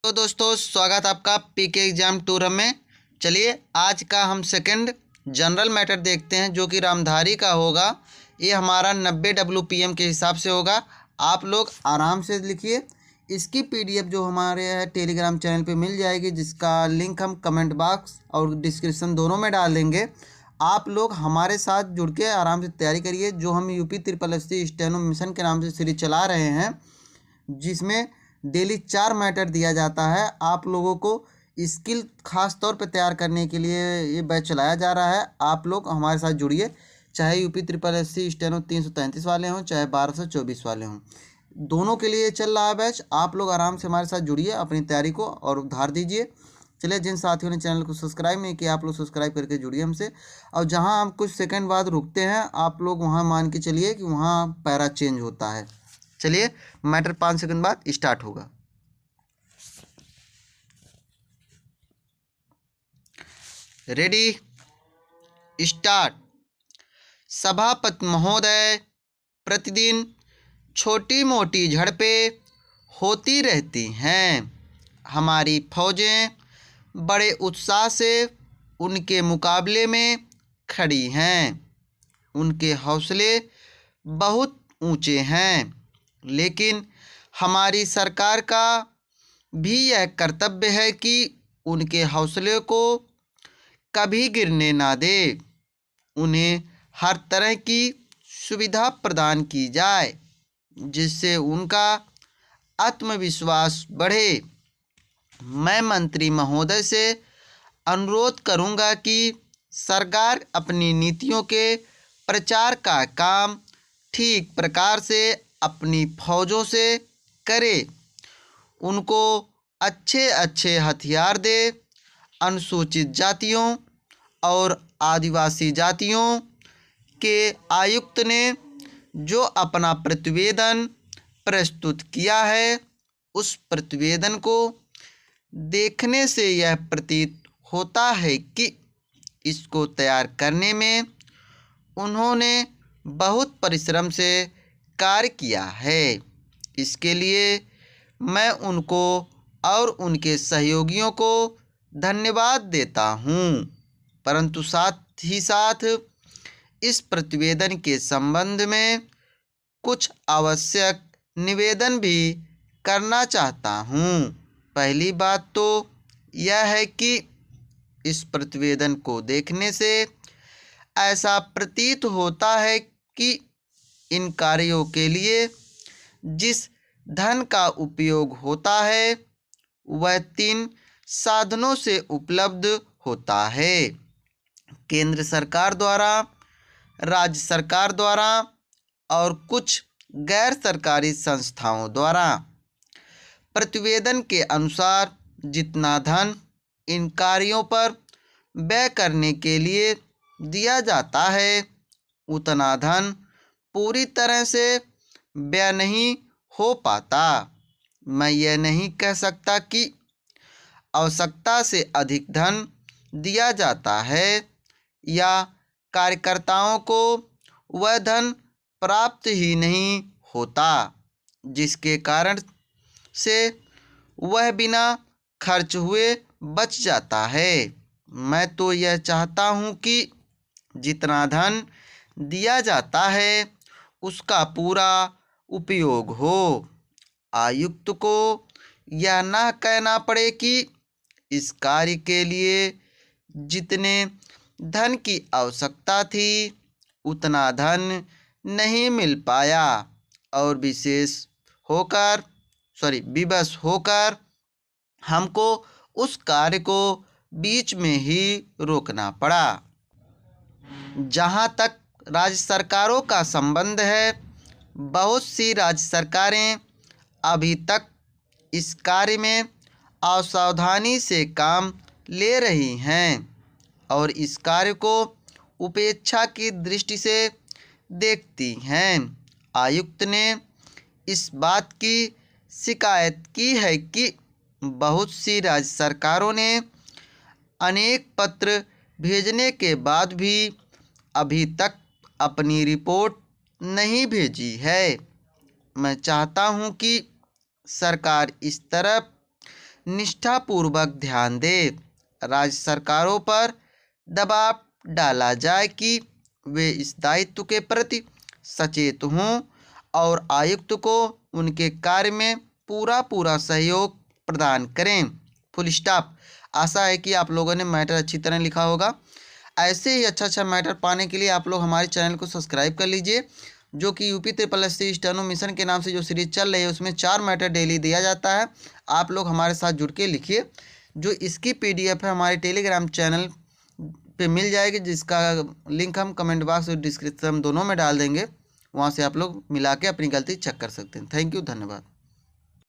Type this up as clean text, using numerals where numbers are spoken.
तो दोस्तों स्वागत आपका पीके एग्जाम टूर में। चलिए आज का हम सेकंड जनरल मैटर देखते हैं जो कि रामधारी का होगा। ये हमारा 90 WPM के हिसाब से होगा। आप लोग आराम से लिखिए। इसकी PDF जो हमारे टेलीग्राम चैनल पे मिल जाएगी, जिसका लिंक हम कमेंट बॉक्स और डिस्क्रिप्शन दोनों में डाल देंगे। आप लोग हमारे साथ जुड़ के आराम से तैयारी करिए। जो हम UP SSC स्टेनो मिशन के नाम से सीरीज चला रहे हैं, जिसमें डेली 4 मैटर दिया जाता है। आप लोगों को स्किल खास तौर पे तैयार करने के लिए ये बैच चलाया जा रहा है। आप लोग हमारे साथ जुड़िए, चाहे UP SSC स्टेनो 333 वाले हों, चाहे 1224 वाले हों, दोनों के लिए चल रहा है बैच। आप लोग आराम से हमारे साथ जुड़िए, अपनी तैयारी को और उधार दीजिए। चलिए, जिन साथियों ने चैनल को सब्सक्राइब नहीं किया, आप लोग सब्सक्राइब करके जुड़िए हमसे। और जहां हम कुछ सेकंड बाद रुकते हैं, आप लोग वहां मान के चलिए कि वहां पैरा चेंज होता है। चलिए, मैटर 5 सेकंड बाद स्टार्ट होगा। Ready, start. सभापति महोदय, प्रतिदिन छोटी मोटी झड़पें होती रहती हैं। हमारी फौजें बड़े उत्साह से उनके मुकाबले में खड़ी हैं। उनके हौसले बहुत ऊंचे हैं, लेकिन हमारी सरकार का भी यह कर्तव्य है कि उनके हौसले को कभी गिरने ना दे। उन्हें हर तरह की सुविधा प्रदान की जाए, जिससे उनका आत्मविश्वास बढ़े। मैं मंत्री महोदय से अनुरोध करूंगा कि सरकार अपनी नीतियों के प्रचार का काम ठीक प्रकार से अपनी फौजों से करे। उनको अच्छे अच्छे हथियार दे। अनुसूचित जातियों और आदिवासी जातियों के आयुक्त ने जो अपना प्रतिवेदन प्रस्तुत किया है, उस प्रतिवेदन को देखने से यह प्रतीत होता है कि इसको तैयार करने में उन्होंने बहुत परिश्रम से कार्य किया है। इसके लिए मैं उनको और उनके सहयोगियों को धन्यवाद देता हूँ, परंतु साथ ही साथ इस प्रतिवेदन के संबंध में कुछ आवश्यक निवेदन भी करना चाहता हूँ। पहली बात तो यह है कि इस प्रतिवेदन को देखने से ऐसा प्रतीत होता है कि इन कार्यों के लिए जिस धन का उपयोग होता है, वह 3 साधनों से उपलब्ध होता है: केंद्र सरकार द्वारा, राज्य सरकार द्वारा और कुछ गैर सरकारी संस्थाओं द्वारा। प्रतिवेदन के अनुसार जितना धन इन कार्यों पर व्यय करने के लिए दिया जाता है, उतना धन पूरी तरह से व्यय नहीं हो पाता। मैं यह नहीं कह सकता कि आवश्यकता से अधिक धन दिया जाता है या कार्यकर्ताओं को वह धन प्राप्त ही नहीं होता, जिसके कारण से वह बिना खर्च हुए बच जाता है। मैं तो यह चाहता हूँ कि जितना धन दिया जाता है उसका पूरा उपयोग हो। आयुक्त को यह ना कहना पड़े कि इस कार्य के लिए जितने धन की आवश्यकता थी उतना धन नहीं मिल पाया और विवश होकर हमको उस कार्य को बीच में ही रोकना पड़ा। जहाँ तक राज्य सरकारों का संबंध है, बहुत सी राज्य सरकारें अभी तक इस कार्य में असावधानी से काम ले रही हैं और इस कार्य को उपेक्षा की दृष्टि से देखती हैं। आयुक्त ने इस बात की शिकायत की है कि बहुत सी राज्य सरकारों ने अनेक पत्र भेजने के बाद भी अभी तक अपनी रिपोर्ट नहीं भेजी है। मैं चाहता हूं कि सरकार इस तरफ निष्ठापूर्वक ध्यान दें। राज्य सरकारों पर दबाव डाला जाए कि वे इस दायित्व के प्रति सचेत हों और आयुक्त को उनके कार्य में पूरा सहयोग प्रदान करें। Full stop. आशा है कि आप लोगों ने मैटर अच्छी तरह लिखा होगा। ऐसे ही अच्छा मैटर पाने के लिए आप लोग हमारे चैनल को सब्सक्राइब कर लीजिए, जो कि यूपी SSC स्टेनो मिशन के नाम से जो सीरीज चल रही है उसमें 4 मैटर डेली दिया जाता है। आप लोग हमारे साथ जुड़ के लिखिए। जो इसकी PDF है हमारे टेलीग्राम चैनल पे मिल जाएगी, जिसका लिंक हम कमेंट बॉक्स और डिस्क्रिप्शन दोनों में डाल देंगे। वहाँ से आप लोग मिला के अपनी गलती चेक कर सकते हैं। थैंक यू, धन्यवाद।